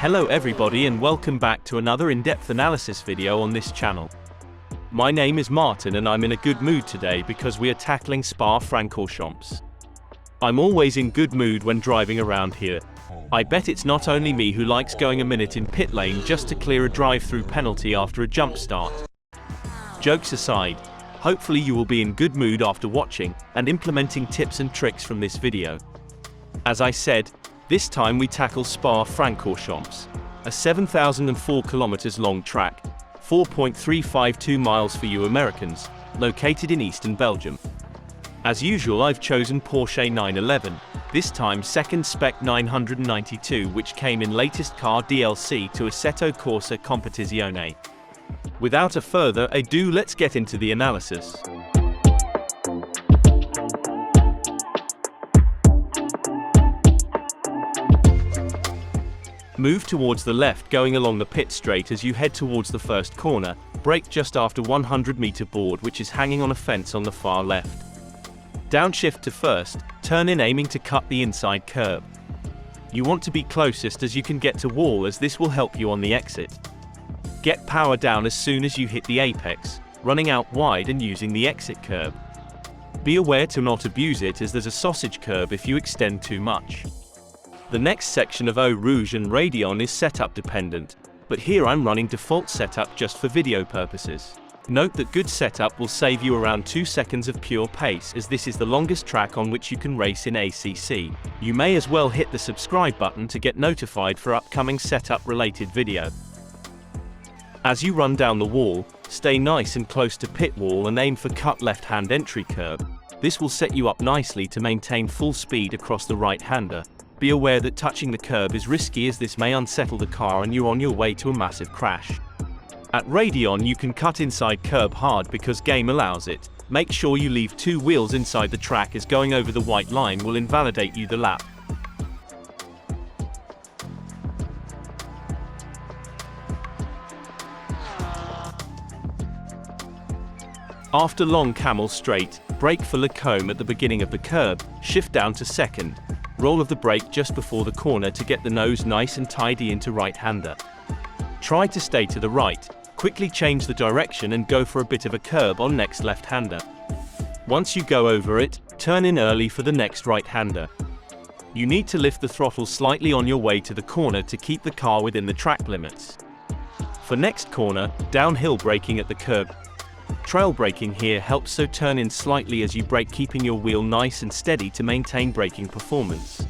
Hello everybody and welcome back to another in-depth analysis video on this channel. My name is Martin and I'm in a good mood today because we are tackling Spa Francorchamps. I'm always in good mood when driving around here. I bet it's not only me who likes going a minute in pit lane just to clear a drive-through penalty after a jump start. Jokes aside, hopefully you will be in good mood after watching and implementing tips and tricks from this video. As I said, this time we tackle Spa Francorchamps, a 7,004 kilometers long track, 4.352 miles for you Americans, located in eastern Belgium. As usual, I've chosen Porsche 911, this time second spec 992, which came in latest car DLC to Assetto Corsa Competizione. Without a further ado, let's get into the analysis. Move towards the left going along the pit straight as you head towards the first corner, brake just after 100-meter board which is hanging on a fence on the far left. Downshift to first, turn in aiming to cut the inside curb. You want to be closest as you can get to wall as this will help you on the exit. Get power down as soon as you hit the apex, running out wide and using the exit curb. Be aware to not abuse it as there's a sausage curb if you extend too much. The next section of Eau Rouge and Raidillon is setup dependent, but here I'm running default setup just for video purposes. Note that good setup will save you around 2 seconds of pure pace as this is the longest track on which you can race in ACC. You may as well hit the subscribe button to get notified for upcoming setup related video. As you run down the wall, stay nice and close to pit wall and aim for cut left-hand entry curb. This will set you up nicely to maintain full speed across the right-hander. Be aware that touching the curb is risky as this may unsettle the car and you're on your way to a massive crash. At Raidillon you can cut inside curb hard because game allows it. Make sure you leave 2 wheels inside the track as going over the white line will invalidate you the lap. After long camel straight, brake for Lacombe at the beginning of the curb, shift down to second. Roll of the brake just before the corner to get the nose nice and tidy into right-hander. Try to stay to the right, quickly change the direction and go for a bit of a curb on next left-hander. Once you go over it, turn in early for the next right-hander. You need to lift the throttle slightly on your way to the corner to keep the car within the track limits. For next corner, downhill braking at the curb. Trail braking here helps, so turn in slightly as you brake, keeping your wheel nice and steady to maintain braking performance.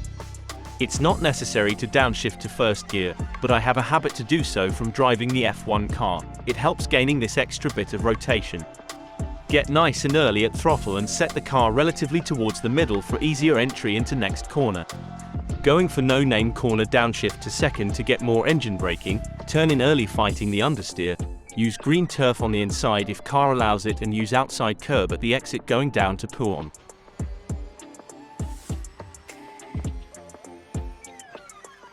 It's not necessary to downshift to first gear, but I have a habit to do so from driving the F1 car. It helps gaining this extra bit of rotation. Get nice and early at throttle and set the car relatively towards the middle for easier entry into next corner. Going for no-name corner, downshift to second to get more engine braking, turn in early fighting the understeer. Use green turf on the inside if car allows it and use outside curb at the exit going down to Pouon.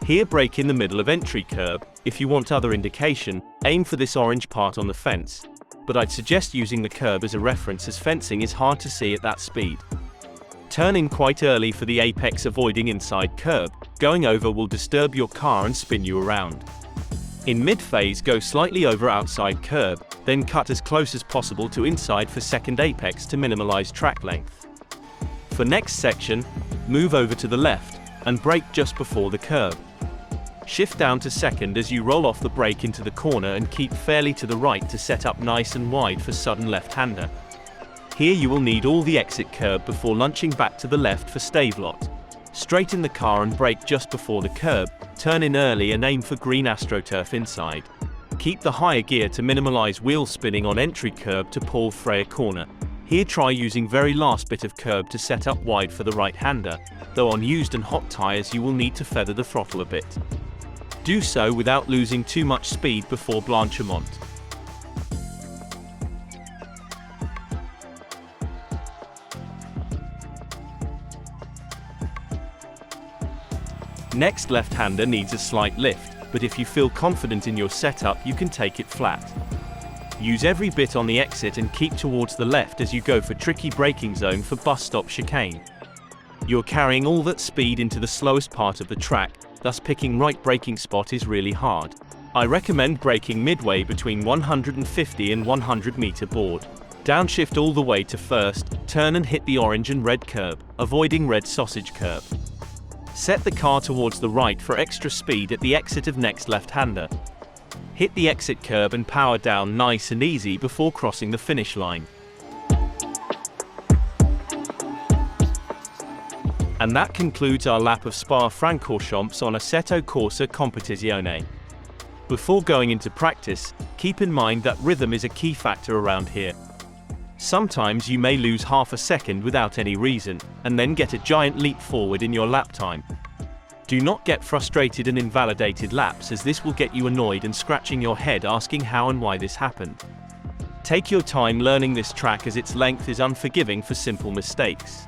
Here brake in the middle of entry curb. If you want other indication, aim for this orange part on the fence. But I'd suggest using the curb as a reference as fencing is hard to see at that speed. Turn in quite early for the apex, avoiding inside curb. Going over will disturb your car and spin you around. In mid-phase go slightly over outside curb, then cut as close as possible to inside for second apex to minimize track length. For next section, move over to the left and brake just before the curb. Shift down to second as you roll off the brake into the corner and keep fairly to the right to set up nice and wide for sudden left-hander. Here you will need all the exit curb before launching back to the left for stavelot. Straighten the car and brake just before the curb, turn in early and aim for green AstroTurf inside. Keep the higher gear to minimize wheel spinning on entry curb to Paul Freire corner. Here try using very last bit of curb to set up wide for the right-hander, though on used and hot tires you will need to feather the throttle a bit. Do so without losing too much speed before Blanchimont. Next left-hander needs a slight lift, but if you feel confident in your setup you can take it flat. Use every bit on the exit and keep towards the left as you go for tricky braking zone for bus stop chicane. You're carrying all that speed into the slowest part of the track, thus picking right braking spot is really hard. I recommend braking midway between 150 and 100 meter board. Downshift all the way to first, turn and hit the orange and red curb, avoiding red sausage curb. Set the car towards the right for extra speed at the exit of next left-hander. Hit the exit curb and power down nice and easy before crossing the finish line. And that concludes our lap of Spa Francorchamps on Assetto Corsa Competizione. Before going into practice, keep in mind that rhythm is a key factor around here. Sometimes you may lose half a second without any reason, and then get a giant leap forward in your lap time. Do not get frustrated and invalidated laps, as this will get you annoyed and scratching your head asking how and why this happened. Take your time learning this track, as its length is unforgiving for simple mistakes.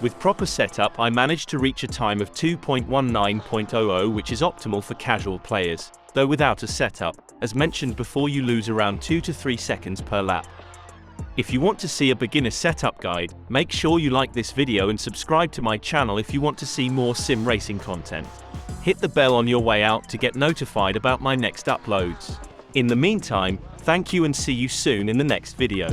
With proper setup, I managed to reach a time of 2.19.00, which is optimal for casual players, though without a setup, as mentioned before, you lose around 2 to 3 seconds per lap. If you want to see a beginner setup guide, make sure you like this video and subscribe to my channel if you want to see more sim racing content. Hit the bell on your way out to get notified about my next uploads. In the meantime, thank you and see you soon in the next video.